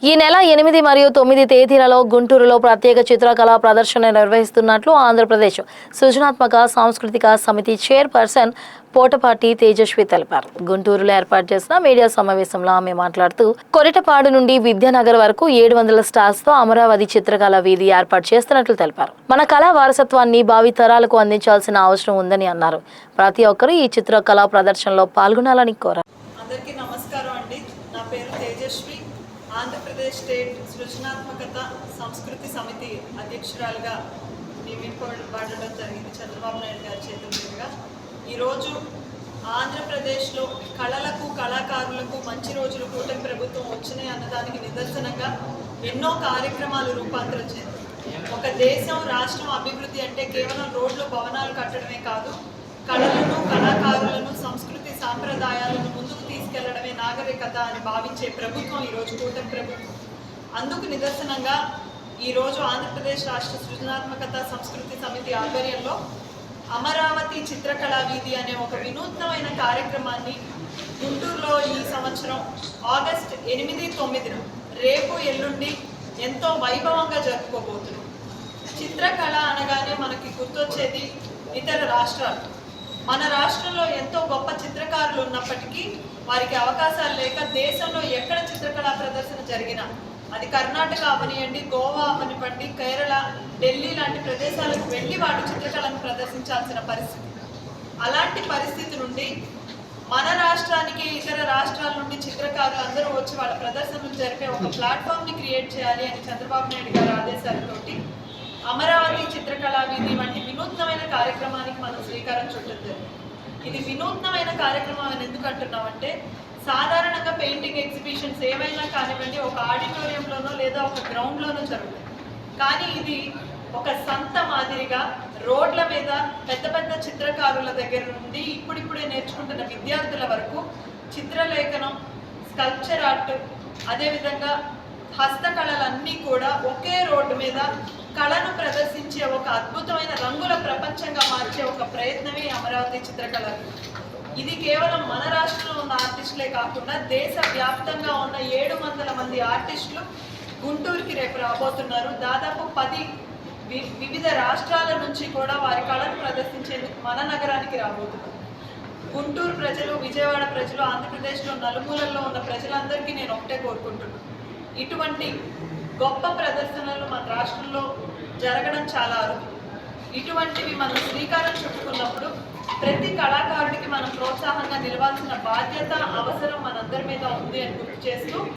ఈ నెల 8 మరియు 9 తేదీలలో గుంటూరులో ప్రత్యేక చిత్రకళా ప్రదర్శన నిర్వహిస్తున్నట్లు ఆంధ్రప్రదేశ్ సృజనాత్మక సాంస్కృతిక సమితి చైర్పర్సన్ పోటపాటి తేజస్వి తెలిపారు. గుంటూరులో ఏర్పాటు చేసిన మీడియా సమావేశంలో ఆమె మాట్లాడుతూ కొరిటపాడు నుండి విద్యానగర్ వరకు 700 స్టాల్స్ తో అమరావతి చిత్రకళా వీధి ఏర్పాటు చేస్తున్నట్లు తెలిపారు. మన కళా వారసత్వాన్ని భావి తరాలకు అందించాల్సిన అవసరం ఉందని అన్నారు. ప్రతి ఒక్కరూ ఈ చిత్రకళా ప్రదర్శనలో పాల్గొనాలని కోరారు. అందరికీ నమస్కారం అండి. నా పేరు తేజస్వి. ఆంధ్రప్రదేశ్ స్టేట్ సృజనాత్మకత సంస్కృతి సమితి అధ్యక్షురాలుగా నియమింపబడడం జరిగింది చంద్రబాబు నాయుడు గారి చేతుల మీదుగా. ఈరోజు ఆంధ్రప్రదేశ్లో కళలకు కళాకారులకు మంచి రోజులు కూటమి ప్రభుత్వం వచ్చినాయి అన్నదానికి నిదర్శనంగా ఎన్నో కార్యక్రమాలు రూపాంతరం చెందాయి. ఒక దేశం రాష్ట్రం అభివృద్ధి అంటే కేవలం రోడ్లు భవనాలు కట్టడమే కాదు, కళలను కళాకారులను సంస్కృతి సాంప్రదాయాలను ముందుకు తీసుకెళ్లడమే నాగరికత అని భావించే ప్రభుత్వం ఈరోజు కూటమి ప్రభుత్వం. అందుకు నిదర్శనంగా ఈరోజు ఆంధ్రప్రదేశ్ రాష్ట్ర సృజనాత్మకత సంస్కృతి సమితి ఆధ్వర్యంలో అమరావతి చిత్రకళా వీధి అనే ఒక వినూత్నమైన కార్యక్రమాన్ని గుంటూరులో ఈ సంవత్సరం ఆగస్టు 8, 9 రేపు ఎల్లుండి ఎంతో వైభవంగా జరుపుకోబోతున్నాం. చిత్రకళ అనగానే మనకి గుర్తొచ్చేది ఇతర రాష్ట్రాలు. మన రాష్ట్రంలో ఎంతో గొప్ప చిత్రకారులు ఉన్నప్పటికీ వారికి అవకాశాలు లేక దేశంలో ఎక్కడ చిత్రకళా ప్రదర్శన జరిగినా, అది కర్ణాటక అవనివ్వండి, గోవా అవనివ్వండి, కేరళ, ఢిల్లీ లాంటి ప్రదేశాలకు వెళ్ళి వాటి చిత్రకళను ప్రదర్శించాల్సిన పరిస్థితి. అలాంటి పరిస్థితి నుండి మన రాష్ట్రానికి ఇతర రాష్ట్రాల నుండి చిత్రకారులు అందరూ వచ్చి వాళ్ళ ప్రదర్శనలు జరిపే ఒక ప్లాట్ఫామ్ని క్రియేట్ చేయాలి అని చంద్రబాబు నాయుడు గారి ఆదేశాలతోటి అమరావతి చిత్రకళా వీధి వంటి వినూత్నమైన కార్యక్రమానికి మనం శ్రీకారం చుట్టదు. ఇది వినూత్నమైన కార్యక్రమం అని ఎందుకు అంటున్నామంటే, సాధారణంగా పెయింటింగ్ ఎగ్జిబిషన్స్ ఏమైనా కానివ్వండి ఒక ఆడిటోరియంలోనో లేదా ఒక గ్రౌండ్లోనో జరుగుతాయి. కానీ ఇది ఒక సంత మాదిరిగా రోడ్ల మీద పెద్ద పెద్ద చిత్రకారుల దగ్గర నుండి ఇప్పుడిప్పుడే నేర్చుకుంటున్న విద్యార్థుల వరకు చిత్రలేఖనం, స్కల్ప్చర్ ఆర్ట్, అదేవిధంగా హస్తకళలన్నీ కూడా ఒకే రోడ్డు మీద కళను ప్రదర్శించే ఒక అద్భుతమైన రంగుల ప్రపంచంగా మార్చే ఒక ప్రయత్నమే అమరావతి చిత్రకళ. ఇది కేవలం మన రాష్ట్రంలో ఉన్న ఆర్టిస్టులే కాకుండా దేశ వ్యాప్తంగా ఉన్న 700 మంది ఆర్టిస్టులు గుంటూరుకి రేపు రాబోతున్నారు. దాదాపు 10 వివిధ రాష్ట్రాల నుంచి కూడా వారి కళను ప్రదర్శించేందుకు మన నగరానికి రాబోతున్నారు. గుంటూరు ప్రజలు, విజయవాడ ప్రజలు, ఆంధ్రప్రదేశ్లో నలుమూలల్లో ఉన్న ప్రజలందరికీ నేను ఒకటే కోరుకుంటున్నాను, ఇటువంటి గొప్ప ప్రదర్శనలు మన రాష్ట్రంలో జరగడం చాలా అరుదు. ఇటువంటివి మనం శ్రీకారం చుట్టుకున్నప్పుడు ప్రతి కళాకారుడికి మనం ప్రోత్సాహంగా నిలవాల్సిన బాధ్యత, అవసరం మనందరి మీద ఉంది అని గుర్తు చేస్తూ